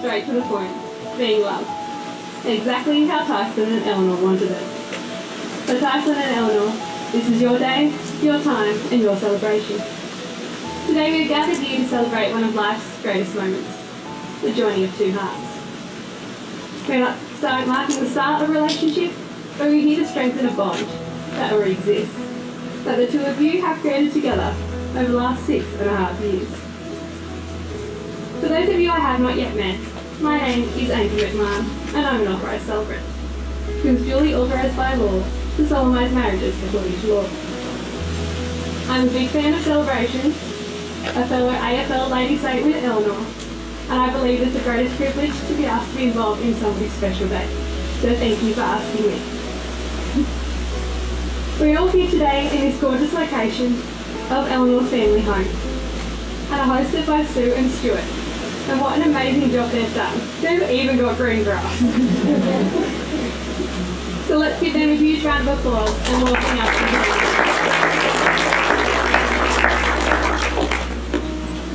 straight to the point, being love. Exactly how Tyson and Eleanor wanted it. So Tyson and Eleanor, this is your day, your time, and your celebration. Today we're gathered here to celebrate one of life's greatest moments, the joining of two hearts. We're not marking the start of a relationship, but we're here to strengthen a bond that already exists, that the two of you have created together over the last 6.5 years. For those of you I have not yet met, my name is Anka McMahon, and I'm an authorised celebrant, who is duly authorised by law to solemnise marriages according to law. I'm a big fan of celebration, a fellow AFL Lady Saint with Eleanor, and I believe it's the greatest privilege to be asked to be involved in somebody's special day. So thank you for asking me. We're all here today in this gorgeous location of Eleanor's family home, and are hosted by Sue and Stuart. And what an amazing job they've done. They've even got green grass. So let's give them a huge round of applause and welcome up to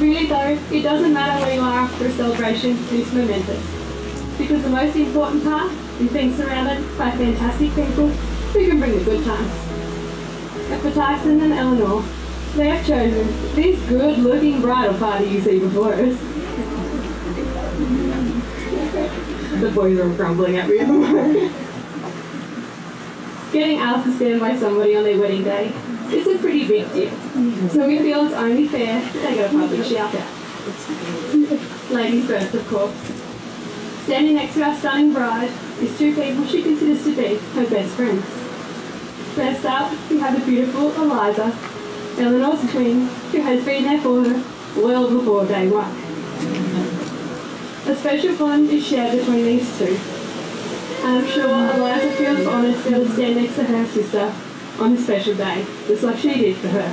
the Really though, it doesn't matter where you are after a celebration, it's momentous. Because the most important part is being surrounded by fantastic people who can bring the good times. And for Tyson and Eleanor, they have chosen this good-looking bridal party you see before us. The boys are grumbling at me at the moment. Getting asked to stand by somebody on their wedding day is a pretty big deal, so we feel it's only fair to take a public shout out. Ladies first, of course. Standing next to our stunning bride is two people she considers to be her best friends. First up, we have the beautiful Eliza, Eleanor's twin, who has been there for her well before day one. A special bond is shared between these two, and I'm sure Eliza feels honoured to be able to stand next to her sister on a special day, just like she did for her.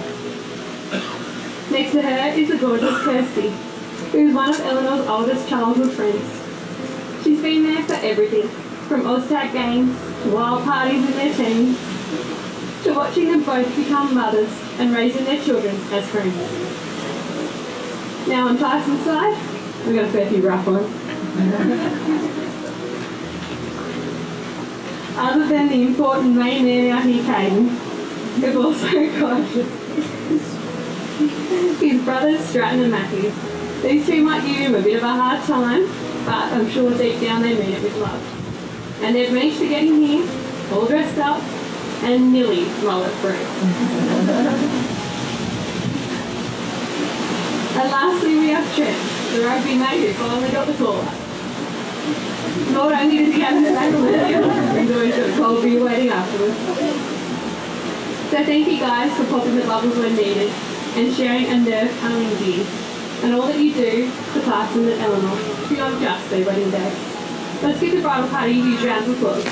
Next to her is the gorgeous Cristy, who is one of Eleanor's oldest childhood friends. She's been there for everything, from OzTag games to wild parties in their teens, to watching them both become mothers and raising their children as friends. Now on Tyson's side, we've got a fair few rough ones. Other than the important main man out here, Caden, we've also got his brothers Stratton and Matthew. These two might give him a bit of a hard time, but I'm sure deep down they mean it with love. And they've managed to get him here, all dressed up, and nearly mullet free. And lastly we have Trent, the rugby mate who finally got the call up. Not only does he have the back earlier, he's always got a cold beer waiting afterwards. So thank you guys for popping the bubbles when needed and sharing a nerve-calming beer, and all that you do for Tyson and Eleanor beyond just their wedding day. Let's give the bridal party a huge round of applause.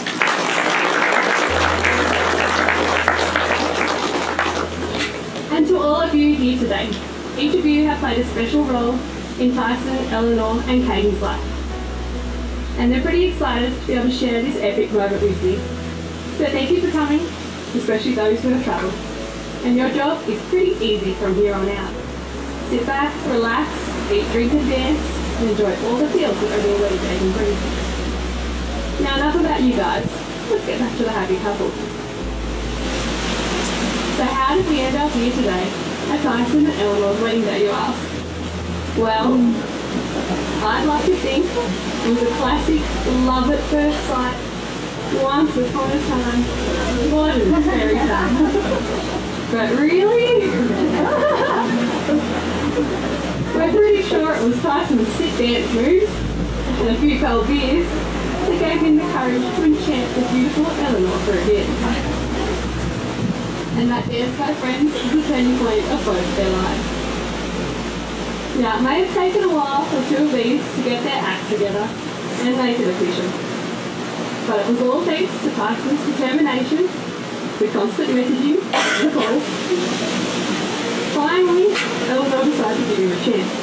all of you here today. Each of you have played a special role in Tyson, Eleanor and Katie's life. And they're pretty excited to be able to share this epic moment with you. So thank you for coming, especially those who have travelled. And your job is pretty easy from here on out. Sit back, relax, eat, drink and dance, and enjoy all the feels that only a wedding day can bring. Now enough about you guys. Let's get back to the happy couple. So how did we end up here today at Tyson and Eleanor's wedding day, you ask? Well, I'd like to think it was a classic love at first sight. Once upon a time, what a fairy tale. But really? We're pretty sure it was Tyson's sit dance moves and a few cold beers that gave him the courage to enchant the beautiful Eleanor for a bit. And that dance, my friends, is the turning point of both their lives. Now, it may have taken a while for two of these to get their act together and make it official. But it was all thanks to Tyson's determination, the constant messaging, and the calls. Finally, Eleanor decided to give him a chance.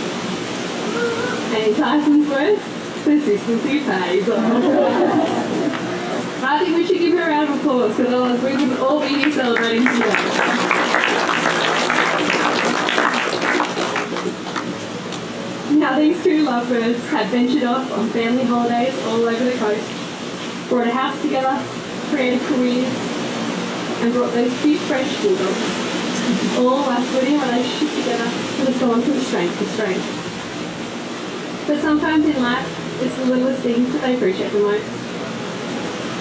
And in Tyson's words, consistency pays off. I think we should give her a round of applause because otherwise we wouldn't all be here celebrating today. Now these two lovebirds had ventured off on family holidays all over the coast, brought a house together, created careers, and brought those cute French bulldogs, all while putting a relationship together that has gone from strength to strength. But sometimes in life, it's the littlest things that they appreciate the most.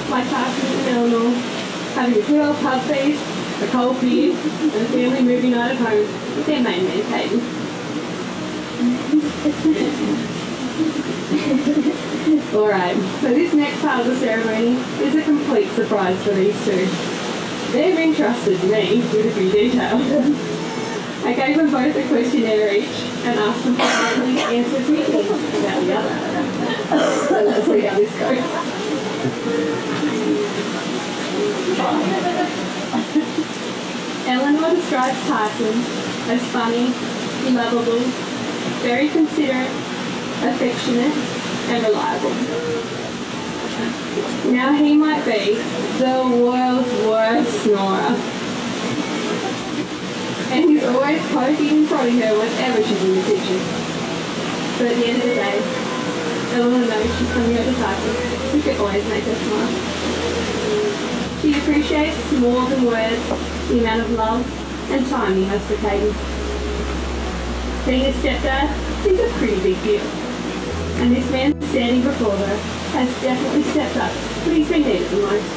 Like Tyson and Eleanor, having a good old pub feast, a cold beer, and a family movie night at home with their main man, Peyton. Alright, so this next part of the ceremony is a complete surprise for these two. They've entrusted me with a few details. I gave them both a questionnaire each and asked them to finally answer 2 things about the other. So let's see how this goes. Eleanor describes Tyson as funny, lovable, very considerate, affectionate, and reliable. Now he might be the world's worst snorer. And he's always poking and prodding her whenever she's in the kitchen. But at the end of the day, Eleanor knows she's coming over Tyson, who can always make her smile. She appreciates more than words the amount of love and time he has for Katie. Being a stepdad is a pretty big deal. And this man standing before her has definitely stepped up when he's been needed the most.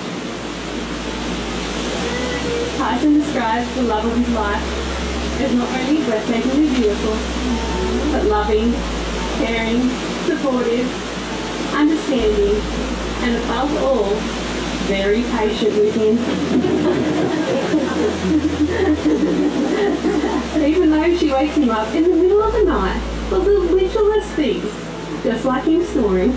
Tyson describes the love of his life as not only breathtakingly beautiful, but loving, caring, supportive, understanding, and above all, very patient with him. Even though she wakes him up in the middle of the night for the littlest things, just like him snoring.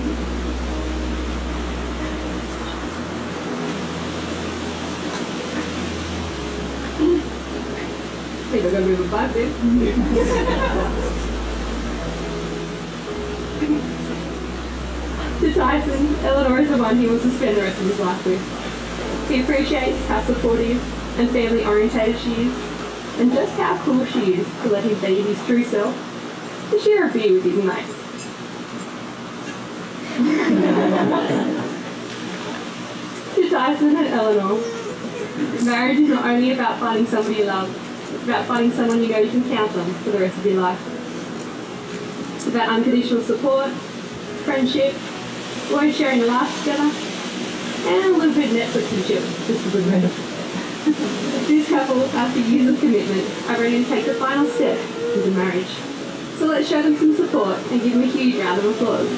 I think I'm going to move a 5 there. To Tyson, Eleanor is the one he wants to spend the rest of his life with. He appreciates how supportive and family-orientated she is, and just how cool she is to let him be his true self, to share a beer with his mates. To Tyson and Eleanor, marriage is not only about finding somebody you love, it's about finding someone you know you can count on for the rest of your life. It's about unconditional support, friendship, always sharing a laugh together, and a little bit of Netflix and chill, just for good measure. This couple, after years of commitment, are ready to take the final step into marriage. So let's show them some support and give them a huge round of applause.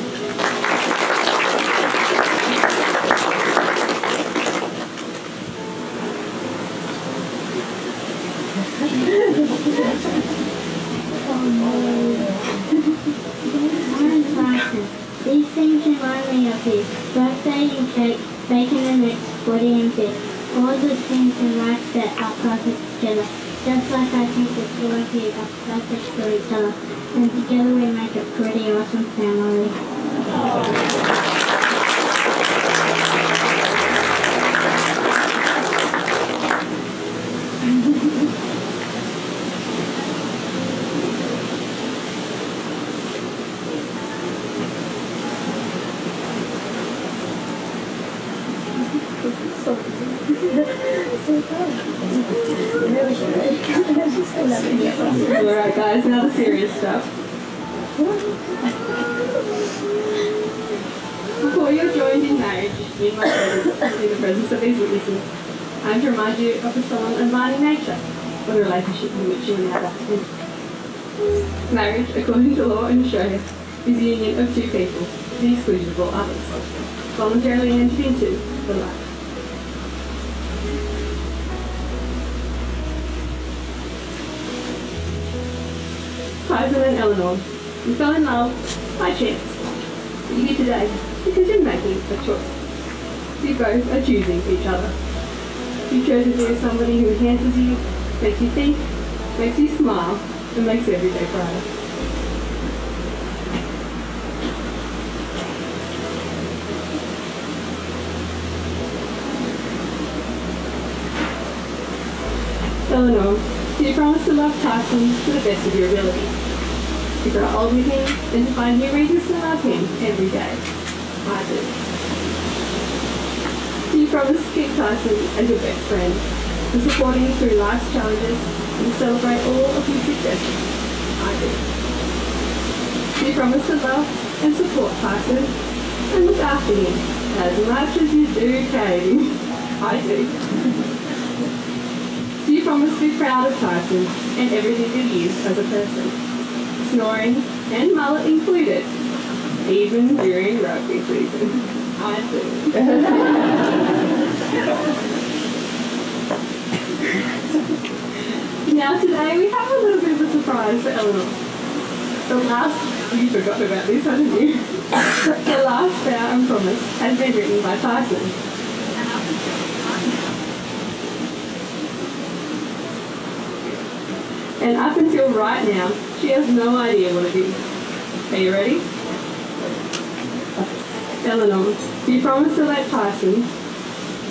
These things remind me of his birthday and cake, bacon and eggs, 40 and 5th. All the things in life that are perfect together. Just like I think the two of you are perfect for each other. And together we make a pretty awesome family. Alright guys, now the serious stuff. Before you're joined in marriage, in my presence, in the presence of these witnesses, I am to remind you of the solemn and binding nature of the relationship in which you are now about to enter. Marriage, according to law in Australia, is the union of two people, to the exclusion of all others, voluntarily entered into for life. Tyson and Eleanor, you fell in love by chance. You're here today because you're making a choice. You both are choosing each other. You've chosen to be somebody who enhances you, makes you think, makes you smile, and makes every day brighter. Eleanor, do you promise to love Tyson to the best of your ability? To grow old with him and to find new reasons to love him every day? I do. Do you promise to keep Tyson as your best friend, to support him through life's challenges and to celebrate all of his successes? I do. Do you promise to love and support Tyson and look after him as much as you do Kate? I do. Do you promise to be proud of Tyson and everything that he is as a person? Snoring and mullet included, even during rugby season. I do. Now today we have a little bit of a surprise for Eleanor. You forgot about this, hadn't you? The last vow and promise has been written by Tyson. And up until right now, she has no idea what it is. Are you ready? Eleanor, do you promise to let Tyson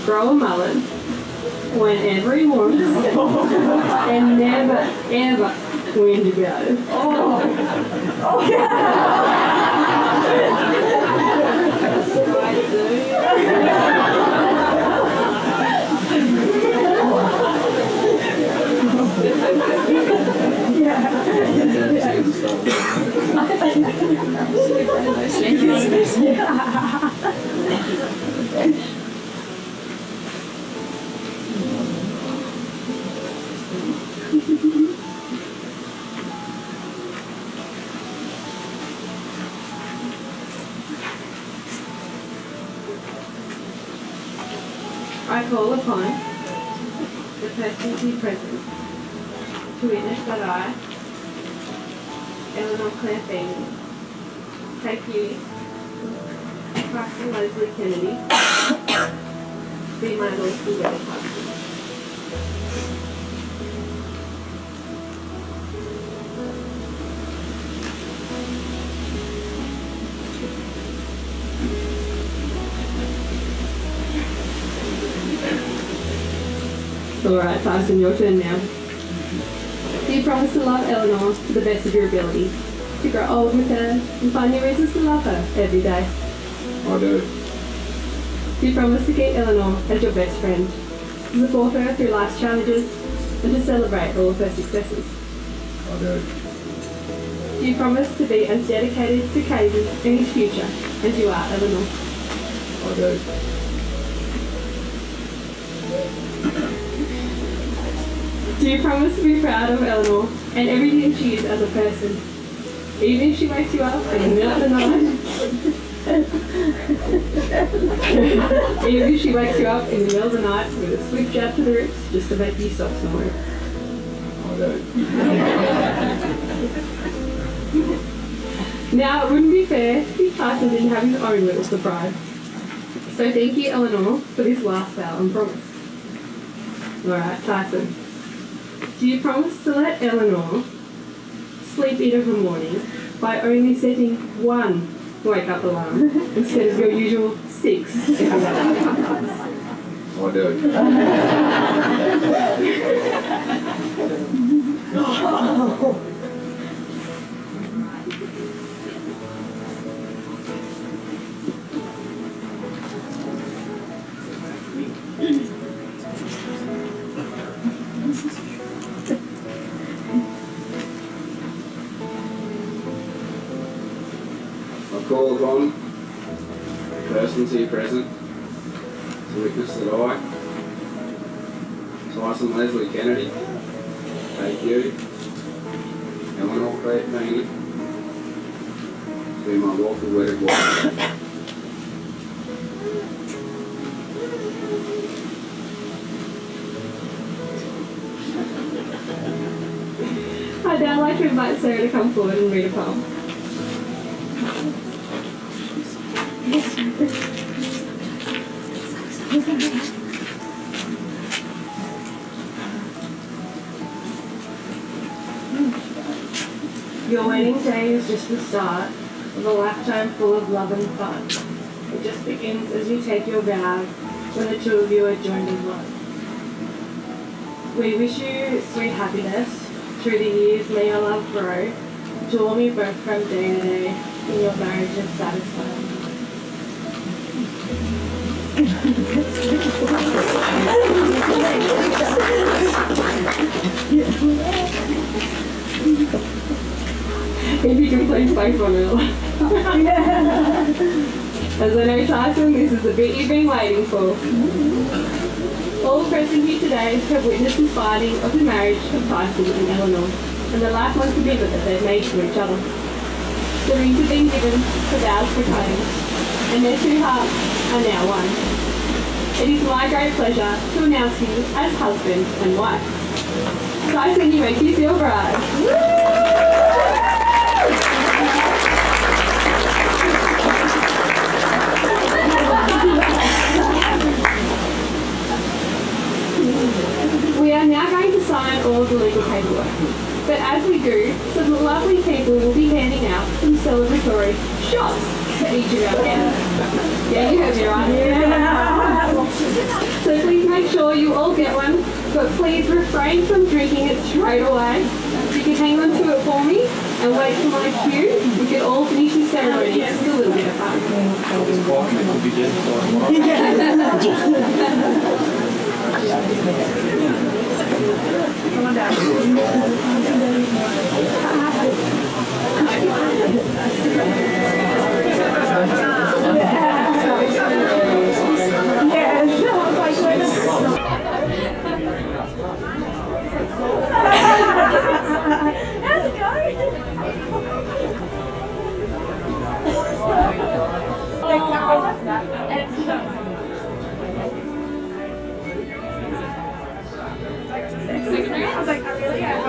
grow a mullet whenever he wants and never, ever whinge about it? I call upon the persons here present to witness that I, Eleanor Claire Family, take you, Kristie Leslie Kennedy, be my lawful wedded husband. Alright, Tyson, your turn now. Do you promise to love Eleanor to the best of your ability? To grow old with her and find new reasons to love her every day? I do. Do you promise to keep Eleanor as your best friend? To support her through life's challenges and to celebrate all of her successes? I do. Do you promise to be as dedicated to Caden and his future as you are Eleanor? I do. Do you promise to be proud of Eleanor and everything she is as a person? Even if she wakes you up in the middle of the night? Even if she wakes you up in the middle of the night with a swift jab to the ribs just to make you stop snoring? I do. Now, it wouldn't be fair if Tyson didn't have his own little surprise. So thank you, Eleanor, for this last vow and promise. Alright, Tyson. Do you promise to let Eleanor sleep in of a morning by only setting one wake-up alarm instead of your usual 6 every day? I do. I call upon persons here present to witness that I, Tyson Leslie Kennedy, AQ, Eleanor Claire Tane, to be my lawful wedded wife. I'd now like to invite Sarah to come forward and read a poem. Your wedding day is just the start of a lifetime full of love and fun. It just begins as you take your vows when the two of you are joined in love. We wish you sweet happiness through the years. May your love grow to warm you both from day to day in your marriage is satisfied. If you can please play for me. As I know, Tyson, this is the bit you've been waiting for. All present here today have witnessed the signing of the marriage of Tyson and Eleanor, and the lifelong commitment that they've made to each other. The rings have been given, the vows proclaimed, and their two hearts are now one. It is my great pleasure to announce you as husband and wife. Tyson, you may kiss your bride. We are now going to sign all of the legal paperwork. But as we do, some lovely people will be handing out some celebratory shots to each of our guests. Yeah, you heard me right. Yeah. So please make sure you all get one, but please refrain from drinking it straight away. You can hang on to it for me and wait for my cue. We can all finish the ceremony. It's a little bit of fun. Come on down. How's it going? I was like, I really have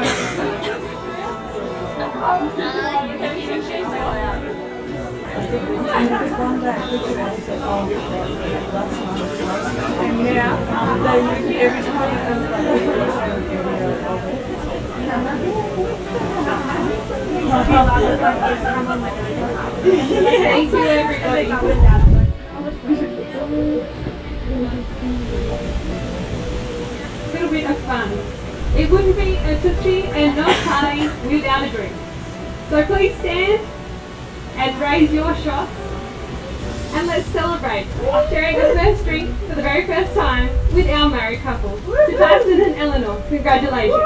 and now, every Thank you, everybody. Little bit of fun. It wouldn't be a tootsie and no party without a drink. So please stand and raise your shots and let's celebrate sharing the first drink for the very first time with our married couple. To Tyson and Eleanor, congratulations.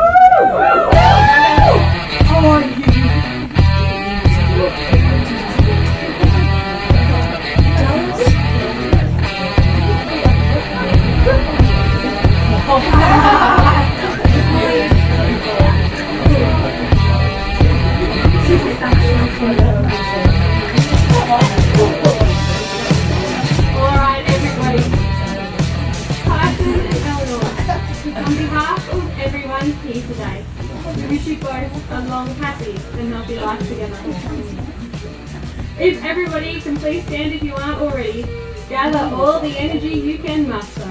Alright everybody, Tyson and Eleanor, on behalf of everyone here today, we wish you both a long, happy and healthy life together. If everybody can please stand if you aren't already, gather all the energy you can muster.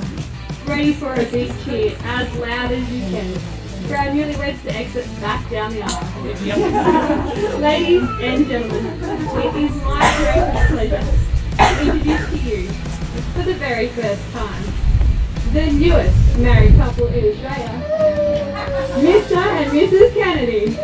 ready for a big cheer, as loud as you can, for our newlyweds to exit back down the aisle. Ladies and gentlemen, it is my great pleasure to introduce to you, for the very first time, the newest married couple in Australia, Mr. and Mrs. Kennedy.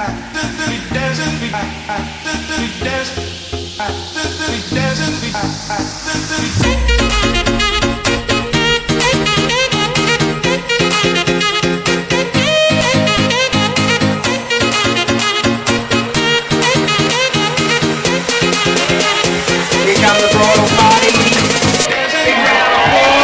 Here come the bridal party. Big round of applause.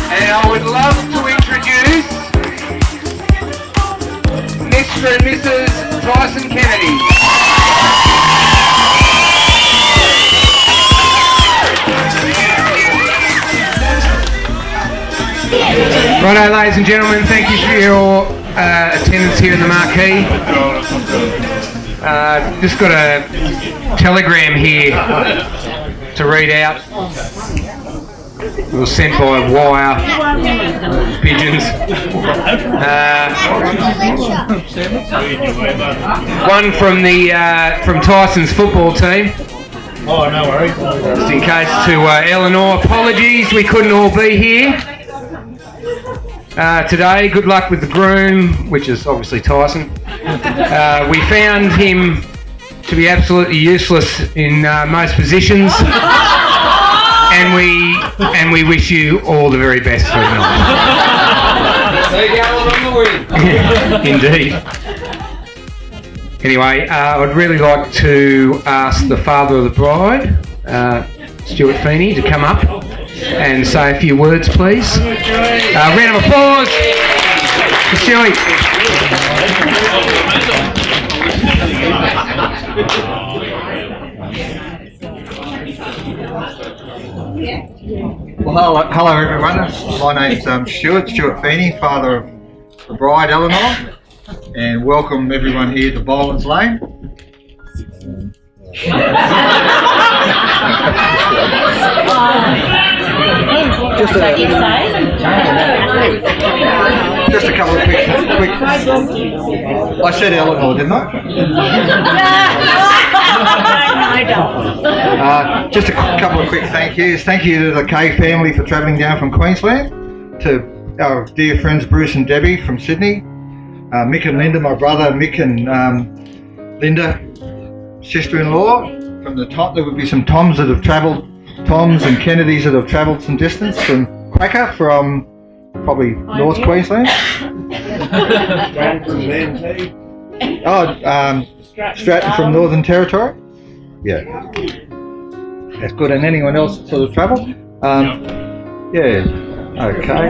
And I would love to introduce Mr. and Mrs. Tyson Kennedy. Righto, ladies and gentlemen, thank you for your attendance here in the marquee. Just got a telegram here to read out. It was sent by wire pigeons. One from Tyson's football team. Oh, no worries. Just in case to Eleanor. Apologies, we couldn't all be here. Today, good luck with the groom, which is obviously Tyson. We found him to be absolutely useless in most positions, and we wish you all the very best for tonight. So you go on the win. Indeed. Anyway, I'd really like to ask the father of the bride, Stuart Feeney, to come up and say a few words, please. Round of applause for Stewie. Well, hello everyone. My name's Stuart Feeney, father of the bride Eleanor, and welcome everyone here to Bolands Lane. Just a couple of quick. I said Eleanor, didn't I? Just a couple of quick thank yous. Thank you to the K family for travelling down from Queensland, to our dear friends Bruce and Debbie from Sydney, Mick and Linda, my brother Mick and Linda, sister-in-law. From the top, there would be some Toms that have travelled, Toms and Kennedys that have travelled some distance, from Quacker from probably North Queensland. Stratton from Northern Territory. Yeah, that's good. And anyone else that sort of travelled? Yeah. Okay.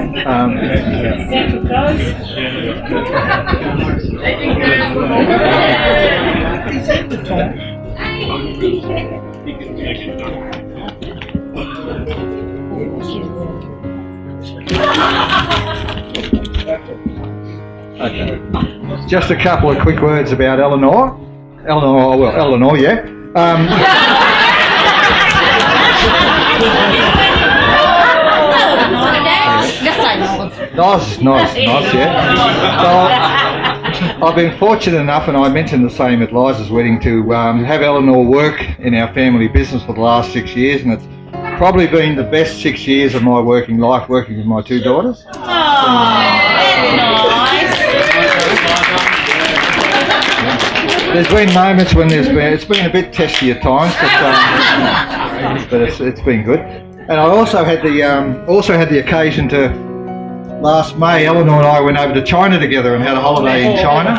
Okay. Just a couple of quick words about Eleanor. Eleanor, yeah. Nice, yeah. So I've been fortunate enough, and I mentioned the same at Liza's wedding, to have Eleanor work in our family business for the last 6 years, and it's probably been the best 6 years of my working life, working with my two daughters. There's been moments when it's been a bit testy at times, but it's been good. And I also had the occasion to, last May, Eleanor and I went over to China together and had a holiday in China.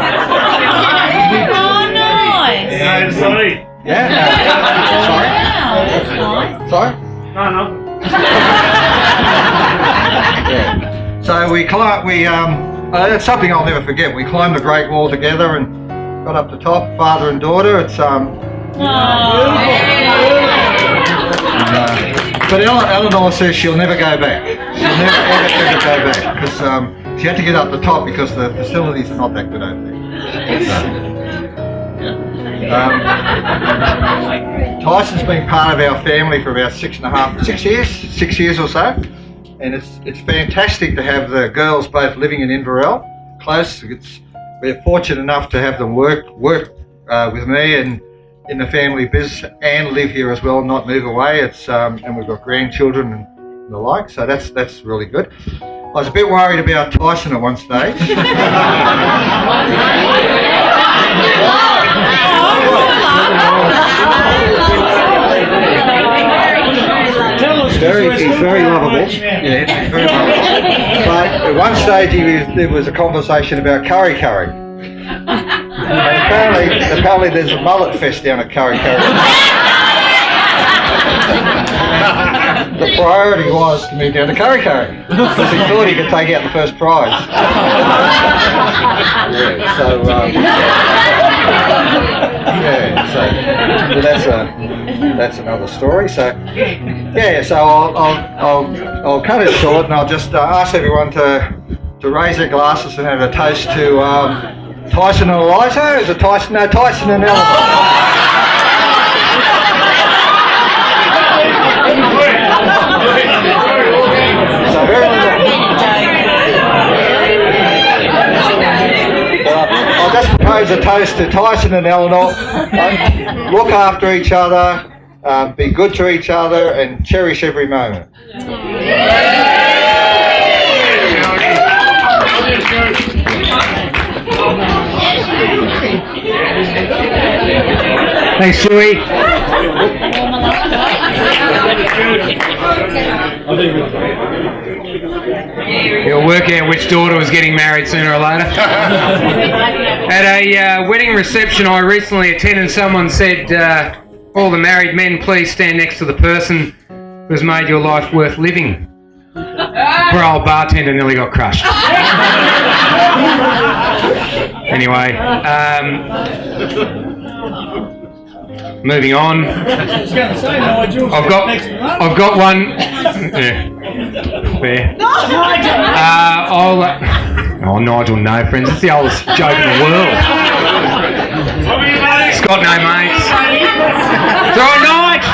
Oh, nice! Yeah. Sorry. Yeah. Sorry. No. Yeah. So it's something I'll never forget. We climbed the Great Wall together and got up the top, father and daughter. It's but Eleanor says she'll never go back. She'll never ever go back, because she had to get up the top because the facilities are not that good over there. Tyson's been part of our family for about 6 years or so, and it's fantastic to have the girls both living in Inverell, close. we're fortunate enough to have them work with me and in the family business and live here as well, not move away. It's and we've got grandchildren and the like, so that's really good. I was a bit worried about Tyson at one stage. He's very lovable. Yeah, he's very lovable. But at one stage there was a conversation about curry. And apparently there's a mullet fest down at curry. The priority was to move down to curry because he thought he could take out the first prize. So that's another story. So I'll cut it short, and I'll just ask everyone to raise their glasses and have a toast to Tyson and Eliza. Is it Tyson? No, Tyson and Eleanor. I'll just propose a toast to Tyson and Eleanor. Look after each other, be good to each other, and cherish every moment. Thanks, Stewie. You'll work out which daughter was getting married sooner or later. At a wedding reception I recently attended, someone said, all the married men, please stand next to the person who has made your life worth living. Poor old bartender nearly got crushed. Anyway, moving on. I've got one. Fair. Nigel, no friends. It's the oldest joke in the world. It's got no mates. Throw a Nige!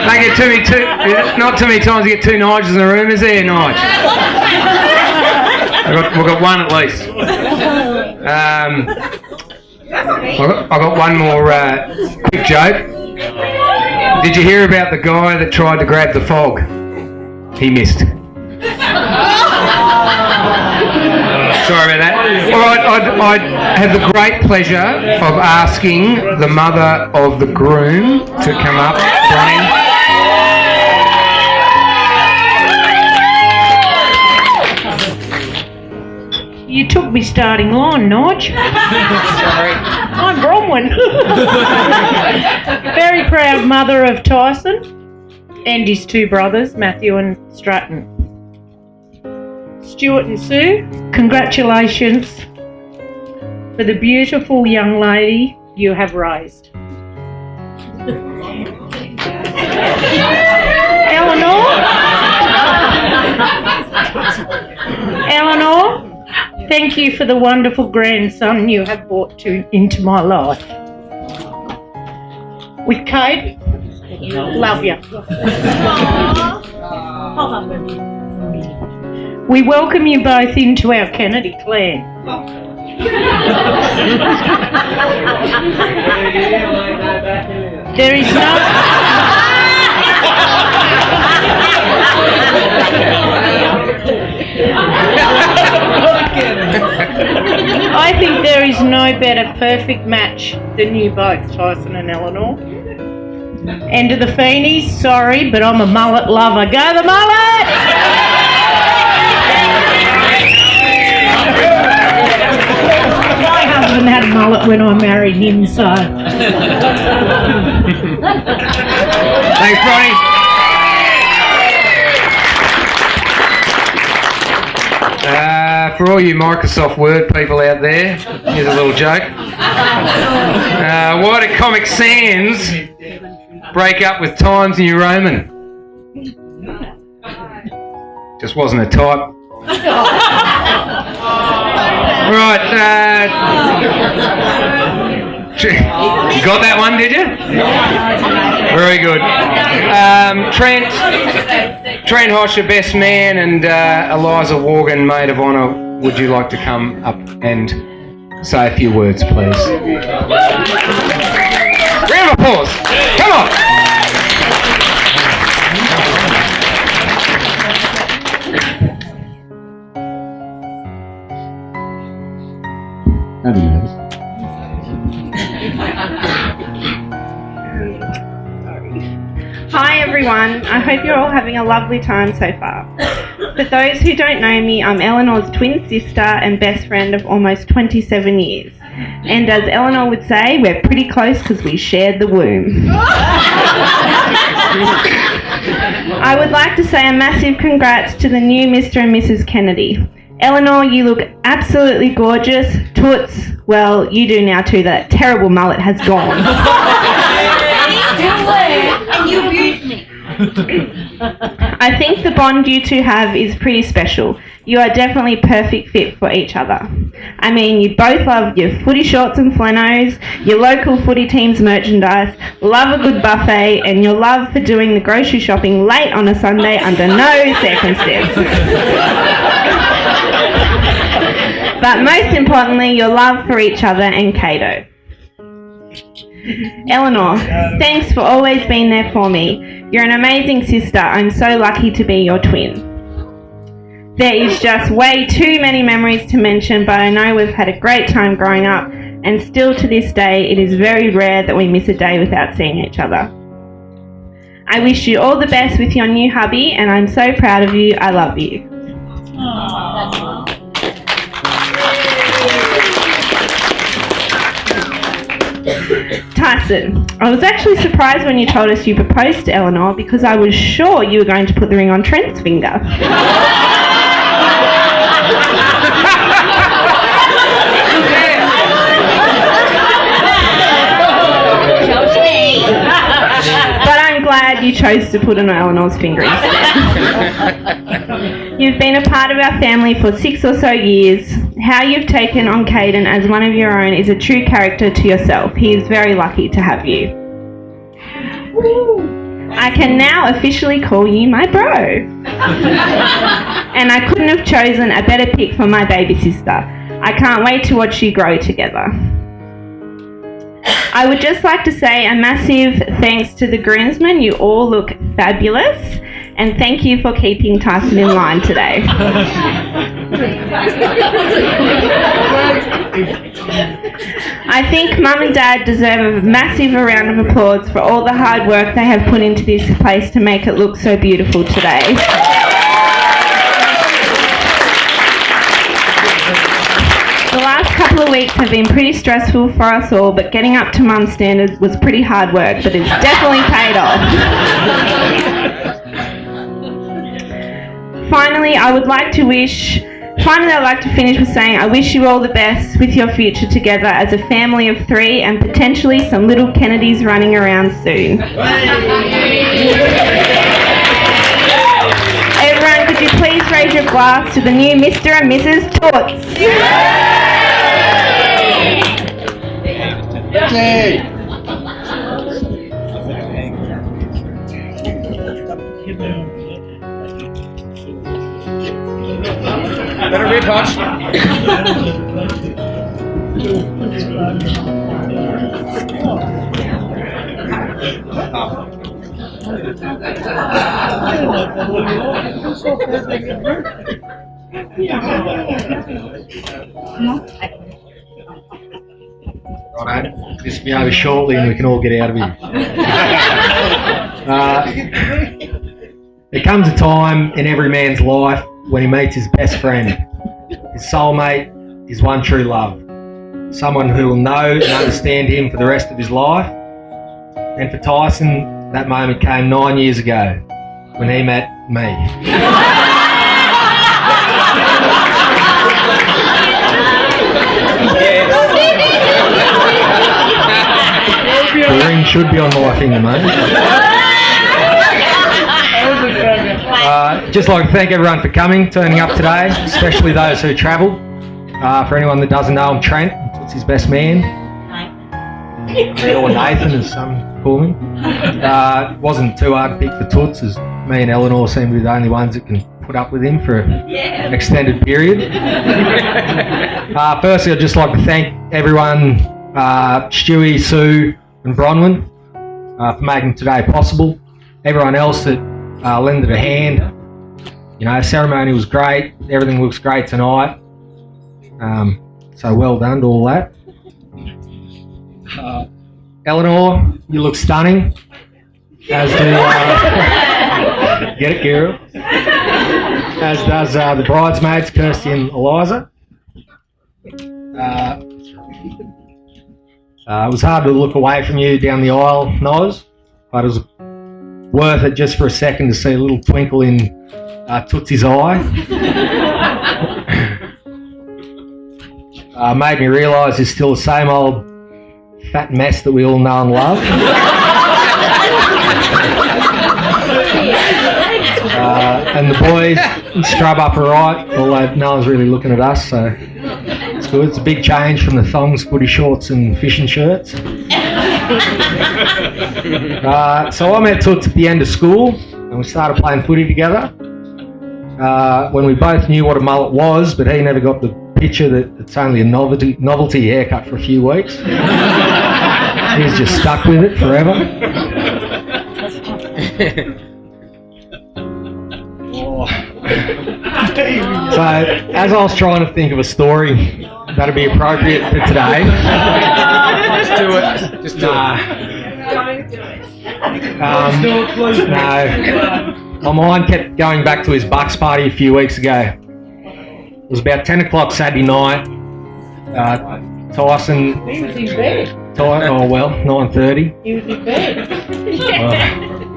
They get not too many times you get two Nigels in the room, is there, Nige? We've got one at least. I've got one more quick joke. Did you hear about the guy that tried to grab the fog? He missed. Sorry about that. All right, I'd have the great pleasure of asking the mother of the groom to come up, Bonnie. You took me starting line, Nige. Sorry. I'm Bronwyn. Very proud mother of Tyson and his two brothers, Matthew and Stratton. Stuart and Sue, congratulations for the beautiful young lady you have raised. Eleanor, thank you for the wonderful grandson you have brought into my life. With Kate, love you. We welcome you both into our Kennedy clan. There is no... I think there is no better perfect match than you both, Tyson and Eleanor. And to the Feenies, sorry, but I'm a mullet lover. Go the mullet! My husband had a mullet when I married him, so... Thanks, Bonnie. For all you Microsoft Word people out there, here's a little joke. Why do Comic Sans break up with Times New Roman? Just wasn't a type. Right. You got that one, did you? Very good. Trent Hosher, best man, and Eliza Morgan, maid of honour, would you like to come up and say a few words, please? Round of applause. Come on. Hi everyone, I hope you're all having a lovely time so far. For those who don't know me, I'm Eleanor's twin sister and best friend of almost 27 years. And as Eleanor would say, we're pretty close because we shared the womb. I would like to say a massive congrats to the new Mr. and Mrs. Kennedy. Eleanor, you look absolutely gorgeous. Toots, well, you do now too. That terrible mullet has gone. And you abused me. I think the bond you two have is pretty special. You are definitely perfect fit for each other. I mean, you both love your footy shorts and flenos, your local footy team's merchandise, love a good buffet, and your love for doing the grocery shopping late on a Sunday under no circumstances. But most importantly, your love for each other and Cato. Eleanor, thanks for always being there for me. You're an amazing sister. I'm so lucky to be your twin. There is just way too many memories to mention, but I know we've had a great time growing up, and still to this day, it is very rare that we miss a day without seeing each other. I wish you all the best with your new hubby, and I'm so proud of you. I love you. Tyson, I was actually surprised when you told us you proposed to Eleanor because I was sure you were going to put the ring on Trent's finger. But I'm glad you chose to put it on Eleanor's finger instead. You've been a part of our family for 6 or so years. How you've taken on Caden as one of your own is a true character to yourself. He is very lucky to have you. I can now officially call you my bro. And I couldn't have chosen a better pick for my baby sister. I can't wait to watch you grow together. I would just like to say a massive thanks to the groomsmen. You all look fabulous. And thank you for keeping Tyson in line today. I think Mum and Dad deserve a massive round of applause for all the hard work they have put into this place to make it look so beautiful today. The last couple of weeks have been pretty stressful for us all, but getting up to Mum's standards was pretty hard work, but it's definitely paid off. Finally, I'd like to finish with saying I wish you all the best with your future together as a family of 3 and potentially some little Kennedys running around soon. Everyone, could you please raise your glass to the new Mr. and Mrs. Toots? Better rib, Hutch. Righto, this will be over shortly and we can all get out of here. There comes a time in every man's life when he meets his best friend, his soulmate, his one true love, someone who will know and understand him for the rest of his life. And for Tyson, that moment came 9 years ago when he met me. The ring should be on my finger, mate. Just like to thank everyone for coming, turning up today, especially those who travelled. For anyone that doesn't know, I'm Trent. It's his best man. Or Nathan, as some call me. It wasn't too hard to pick the Toots, as me and Eleanor seem to be the only ones that can put up with him for an extended period. Firstly, I'd just like to thank everyone, Stewie, Sue and Bronwyn, for making today possible. Everyone else that lended a hand. You know, ceremony was great. Everything looks great tonight. So well done to all that. Eleanor, you look stunning. As do get it, Kira. As does the bridesmaids, Kristie and Eliza. It was hard to look away from you down the aisle, Noz, but it was worth it just for a second to see a little twinkle in Tootsie's eye. Made me realise he's still the same old fat mess that we all know and love. And the boys scrub up alright, although no one's really looking at us, so it's good. It's a big change from the thongs, footy shorts and fishing shirts. So I met Toots at the end of school and we started playing footy together. When we both knew what a mullet was, but he never got the picture that it's only a novelty haircut for a few weeks. He's just stuck with it forever. So, as I was trying to think of a story that'd be appropriate for today, Just do it. Just do it. No, my mind kept going back to his Bucks party a few weeks ago. It was about 10 o'clock Saturday night. Tyson... He was in bed. 9:30. He was in bed.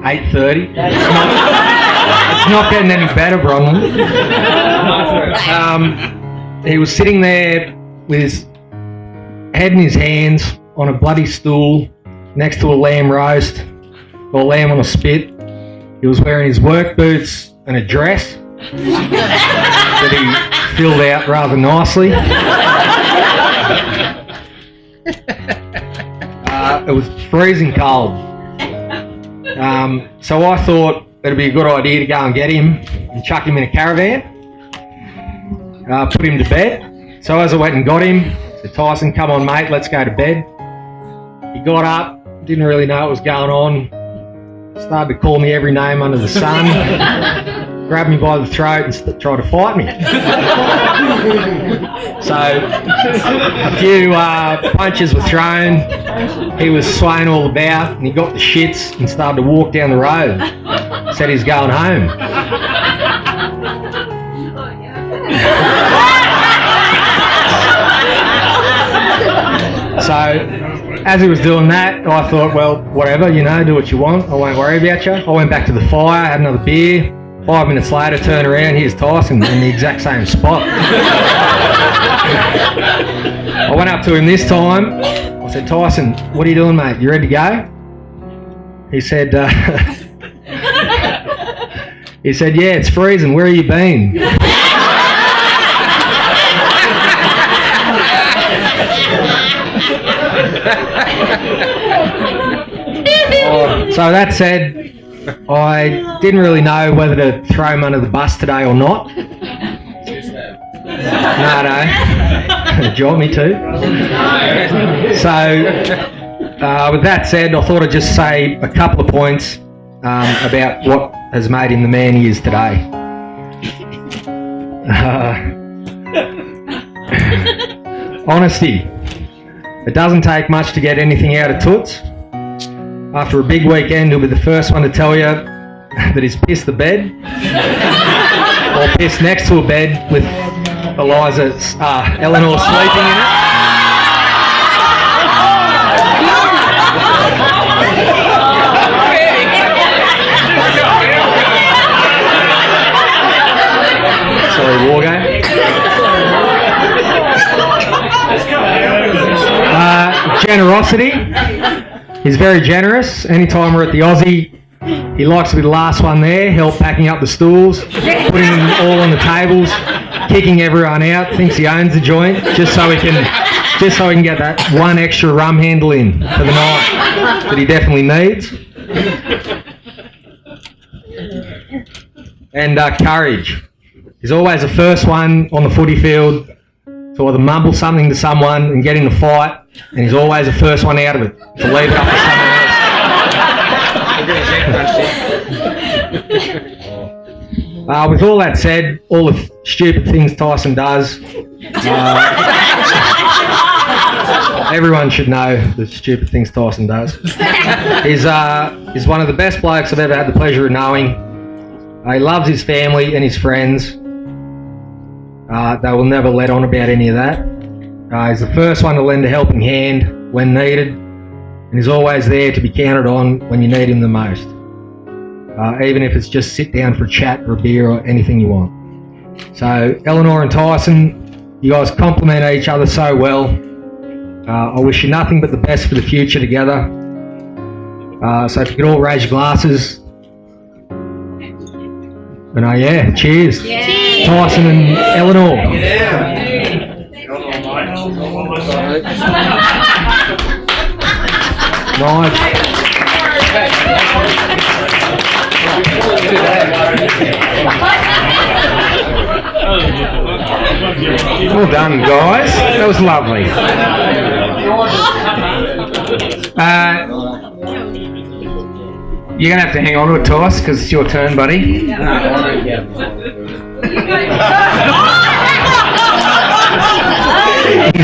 8:30. It's not getting any better, Bronwyn. He was sitting there with his head in his hands on a bloody stool next to a lamb roast or lamb on a spit. He was wearing his work boots and a dress that he filled out rather nicely. It was freezing cold. So I thought it'd be a good idea to go and get him and chuck him in a caravan, put him to bed. So as I went and got him, I said, Tyson, come on mate, let's go to bed. He got up, didn't really know what was going on, started to call me every name under the sun, grabbed me by the throat and tried to fight me. So a few punches were thrown, he was swaying all about and he got the shits and started to walk down the road. Said he's going home. So as he was doing that, I thought, well, whatever, you know, do what you want. I won't worry about you. I went back to the fire, had another beer. 5 minutes later, turned around, here's Tyson in the exact same spot. I went up to him this time. I said, Tyson, what are you doing, mate? You ready to go? He said, yeah, it's freezing. Where have you been? So that said, I didn't really know whether to throw him under the bus today or not. No. Do you want me to? So, with that said, I thought I'd just say a couple of points about what has made him the man he is today. Honesty. It doesn't take much to get anything out of Toots. After a big weekend, he'll be the first one to tell you that he's pissed the bed or pissed next to a bed with Eleanor sleeping in it. Sorry, war game. Generosity. He's very generous. Anytime we're at the Aussie, he likes to be the last one there, help packing up the stools, putting them all on the tables, kicking everyone out, thinks he owns the joint, just so he can get that one extra rum handle in for the night that he definitely needs. and courage. He's always the first one on the footy field to either mumble something to someone and get in the fight, and he's always the first one out of it to leave it up to someone else. With all that said, all the stupid things Tyson does, everyone should know the stupid things Tyson does. He's one of the best blokes I've ever had the pleasure of knowing. He loves his family and his friends. They will never let on about any of that. He's the first one to lend a helping hand when needed, and he's always there to be counted on when you need him the most. Even if it's just sit down for a chat or a beer or anything you want. So, Eleanor and Tyson, you guys complement each other so well. I wish you nothing but the best for the future together. So if you could all raise your glasses. And cheers. Yeah. Cheers. Tyson and Eleanor. Yeah. Nice. Well done, guys. That was lovely. You're going to have to hang on to it, Tice, because it's your turn, buddy. He's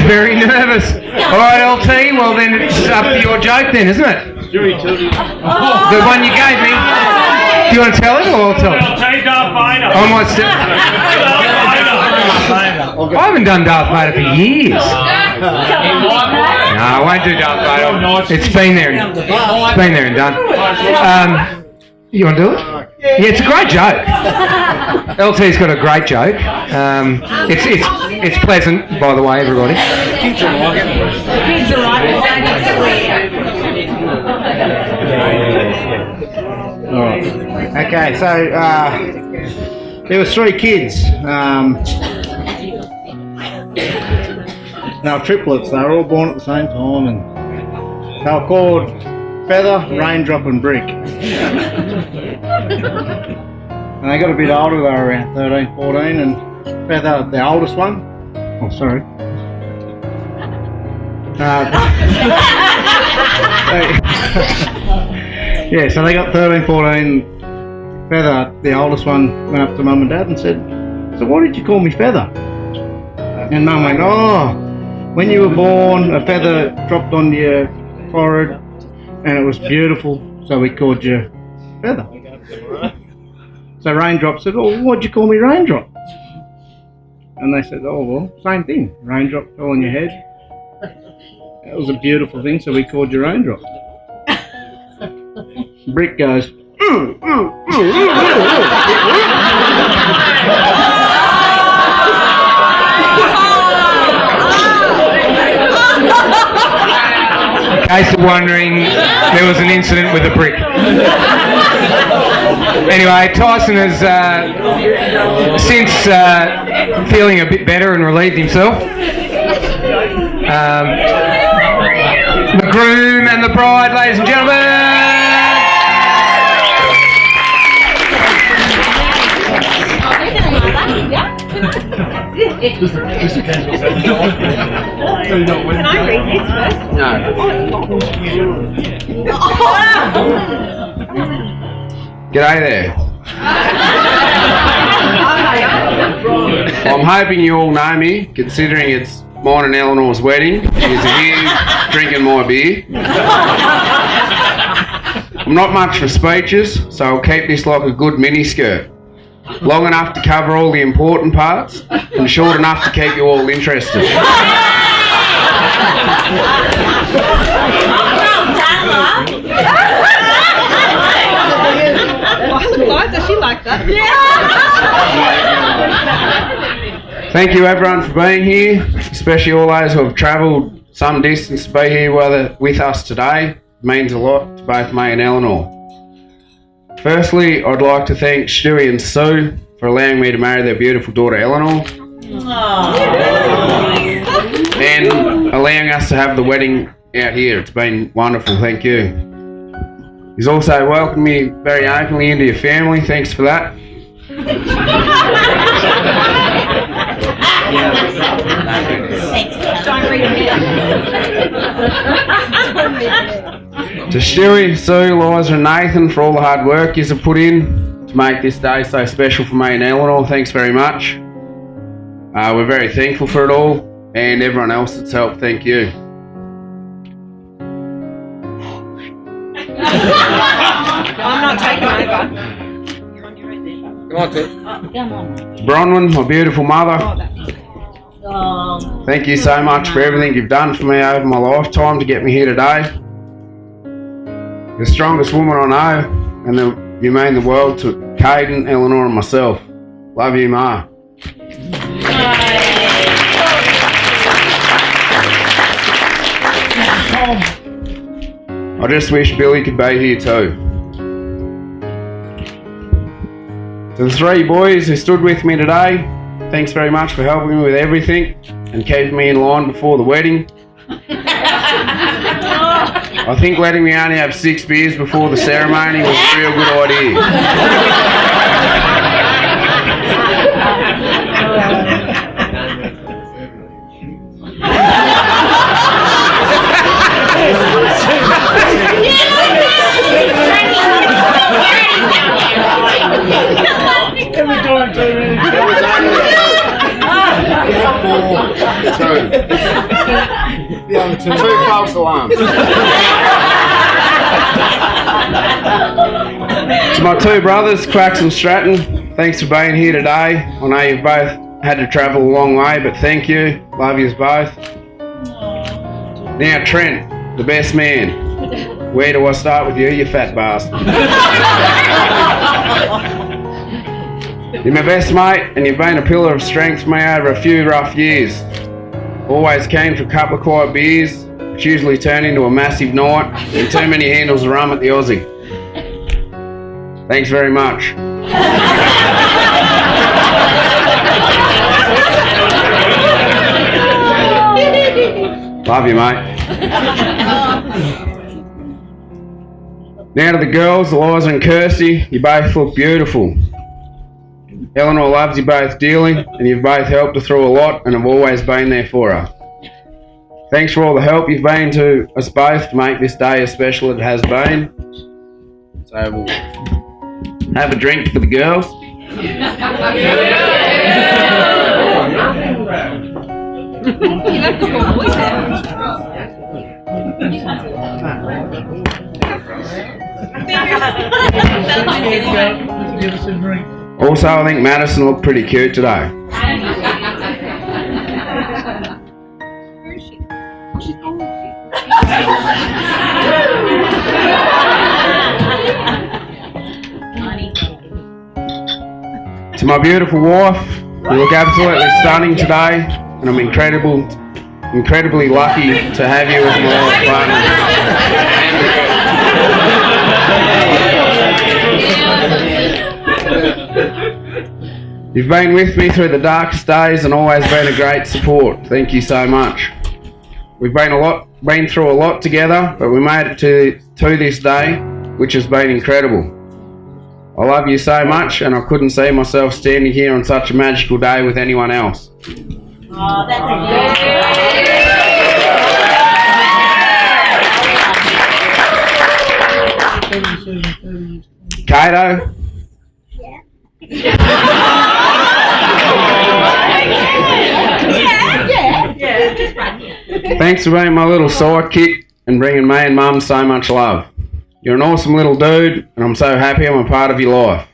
very nervous. All right, LT, well then it's up to your joke then, isn't it? The one you gave me. Do you want to tell him or I'll tell him? I might still... I haven't done Darth Vader for years. No, I won't do Darth Vader. It's been there and done. You want to do it? Yeah, it's a great joke. LT's got a great joke. It's pleasant, by the way, everybody. Alright. Okay, so there was 3 kids. They were triplets. They were all born at the same time, and they were called Feather, Raindrop, and Brick. And they got a bit older. They were around 13, 14, and Feather, the oldest one. Oh, sorry. Yeah, so they got 13, 14. Feather, the oldest one, went up to Mum and Dad and said, "So why did you call me Feather?" And Mum went, "Oh, when you were born, a feather dropped on your forehead and it was beautiful, so we called you Feather." So Raindrop said, "Oh, why'd you call me Raindrop?" And they said, "Oh, well, same thing. Raindrop fell on your head. It was a beautiful thing, so we called you Raindrop." Brick goes, In case you're wondering, there was an incident with a brick. Anyway, Tyson has since feeling a bit better and relieved himself. The groom and the bride, ladies and gentlemen. Can I read this first? No. G'day there. I'm hoping you all know me, considering it's mine and Eleanor's wedding. She's here drinking my beer. I'm not much for speeches, so I'll keep this like a good miniskirt. Long enough to cover all the important parts, and short enough to keep you all interested. Does she like that? Yeah. Thank you everyone for being here, especially all those who have travelled some distance to be here with us today. It means a lot to both me and Eleanor. Firstly, I'd like to thank Stewie and Sue for allowing me to marry their beautiful daughter Eleanor. And allowing us to have the wedding out here. It's been wonderful, thank you. He's also welcomed me very openly into your family, thanks for that. Don't read it. To Stewie, Sue, Liza and Nathan for all the hard work yous have put in to make this day so special for me and Eleanor. Thanks very much. We're very thankful for it all, and everyone else that's helped, thank you. I'm not taking over. Bronwyn, my beautiful mother, thank you so much for everything you've done for me over my lifetime to get me here today. The strongest woman I know, and you mean the world to Caden, Eleanor and myself. Love you, Ma. I just wish Billy could be here too. To the three boys who stood with me today, thanks very much for helping me with everything and keeping me in line before the wedding. I think letting me only have 6 beers before the ceremony was a real good idea. Two false alarms. To my 2 brothers, Quacks and Stratton, thanks for being here today. I know you've both had to travel a long way, but thank you. Love yous both. Now Trent, the best man. Where do I start with you, you fat bastard? You're my best mate, and you've been a pillar of strength for me over a few rough years. Always keen for a couple of quiet beers, which usually turn into a massive night, and too many handles of rum at the Aussie. Thanks very much. Love you, mate. Now to the girls, Liza and Kirsty, you both look beautiful. Eleanor loves you both dearly, and you've both helped her through a lot and have always been there for her. Thanks for all the help you've been to us both to make this day as special as it has been. So we'll have a drink for the girls. Also, I think Madison looked pretty cute today. To my beautiful wife, you look absolutely stunning today, and I'm incredibly lucky to have you as my life partner. You've been with me through the darkest days and always been a great support. Thank you so much. We've been through a lot together, but we made it to this day, which has been incredible. I love you so much, and I couldn't see myself standing here on such a magical day with anyone else. Oh, that's a Kato? Thanks for being my little sidekick and bringing me and Mum so much love. You're an awesome little dude, and I'm so happy I'm a part of your life.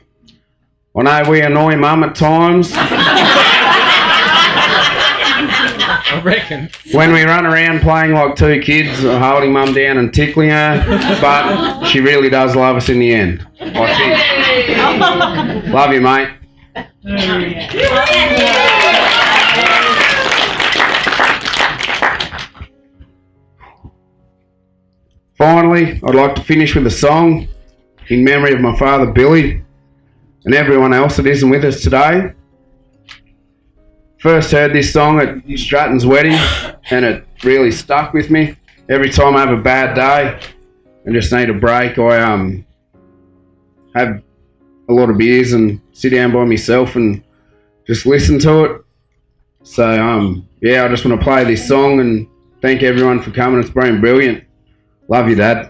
I know we annoy Mum at times. I reckon. When we run around playing like 2 kids, holding Mum down and tickling her, but she really does love us in the end, I think. Love you, mate. Finally, I'd like to finish with a song in memory of my father Billy and everyone else that isn't with us today. First heard this song at Stratton's wedding and it really stuck with me. Every time I have a bad day and just need a break, I have a lot of beers and sit down by myself and just listen to it. So I just want to play this song and thank everyone for coming. It's been brilliant. Love you, Dad.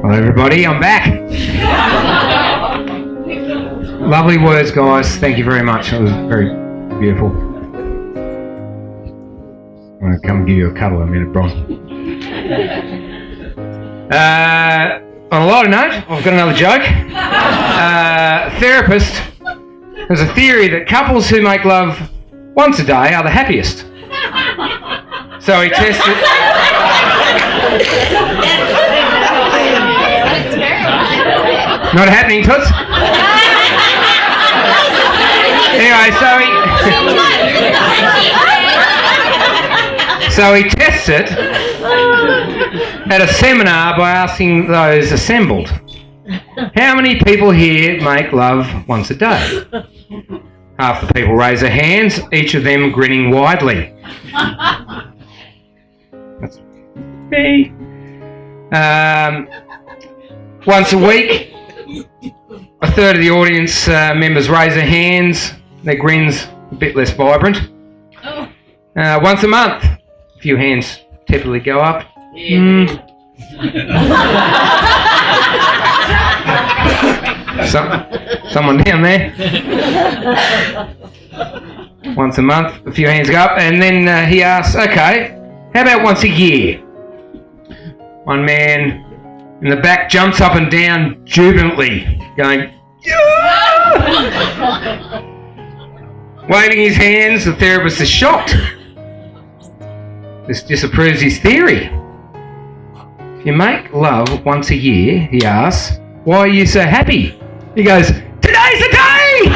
Hello everybody, I'm back. Lovely words, guys. Thank you very much. It was very beautiful. I'm going to come and give you a cuddle in a minute, Bron. On a lighter note, I've got another joke. Therapist has a theory that couples who make love once a day are the happiest. So he tested... Not happening, Toots. Anyway, So he tests it at a seminar by asking those assembled, how many people here make love once a day? Half the people raise their hands, each of them grinning widely. That's me. Once a week, a third of the audience members raise their hands, their grins a bit less vibrant. Once a month, a few hands typically go up. Someone down there. Once a month, a few hands go up, and then he asks, okay, how about once a year? One man in the back jumps up and down jubilantly, going, yeah! Waving his hands, the therapist is shocked. This disapproves his theory. If you make love once a year, he asks, why are you so happy? He goes, today's the day!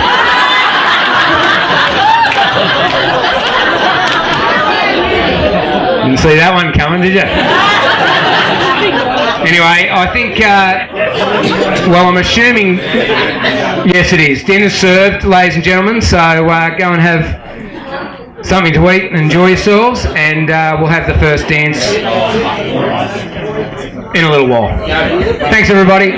Didn't see that one coming, did you? Anyway, I think, well, I'm assuming, yes it is. Dinner's served, ladies and gentlemen, so go and have something to eat and enjoy yourselves, and we'll have the first dance in a little while. Thanks, everybody.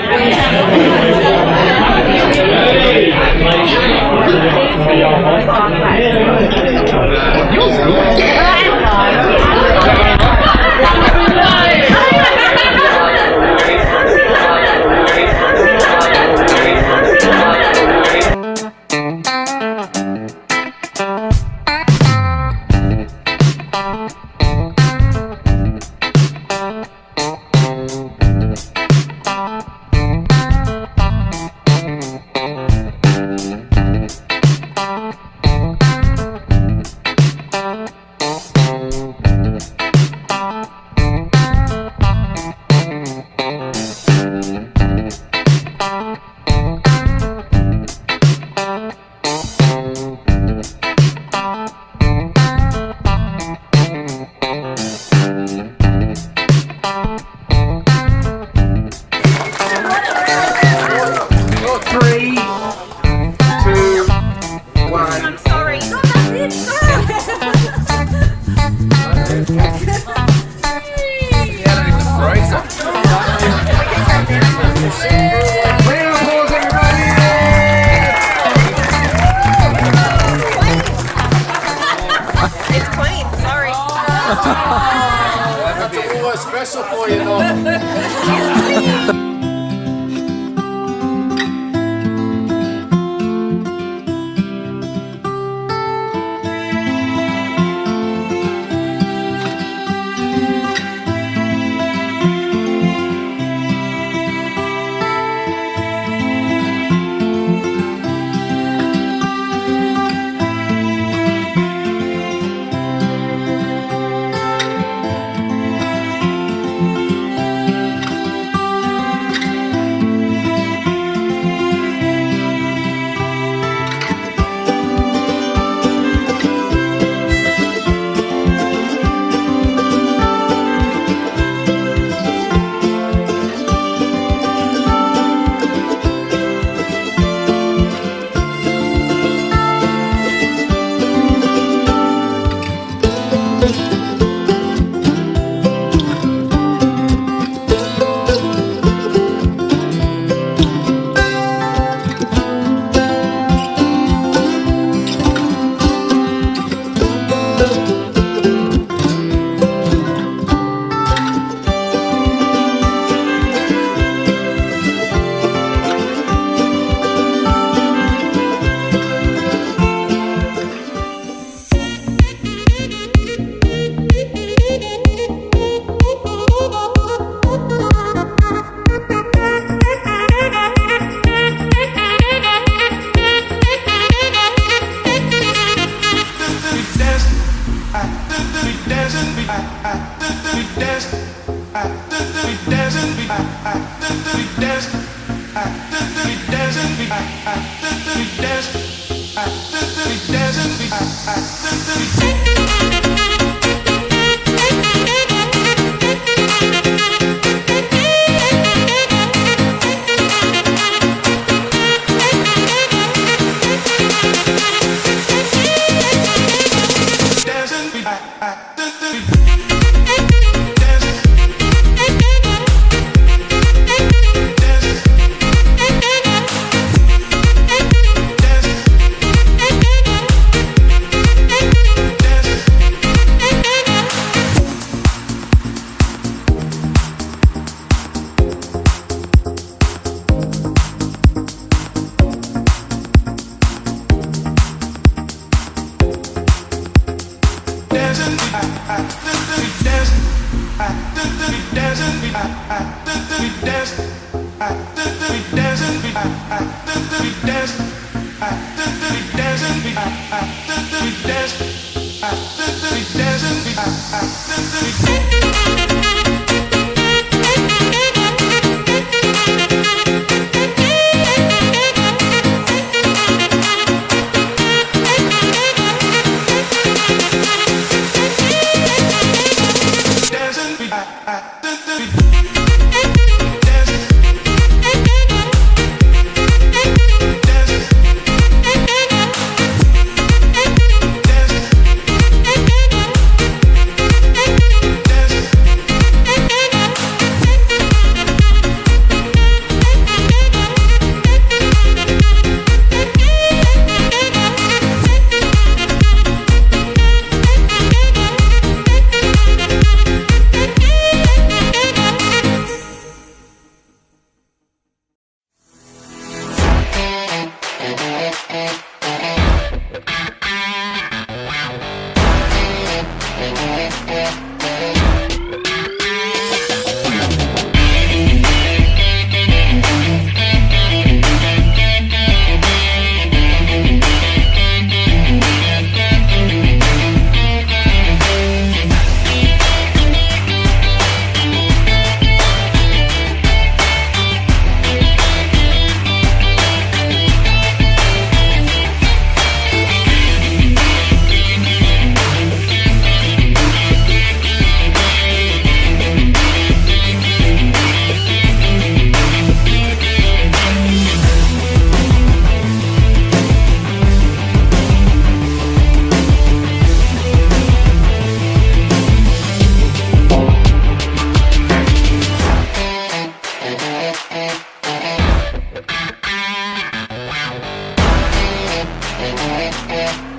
Yeah.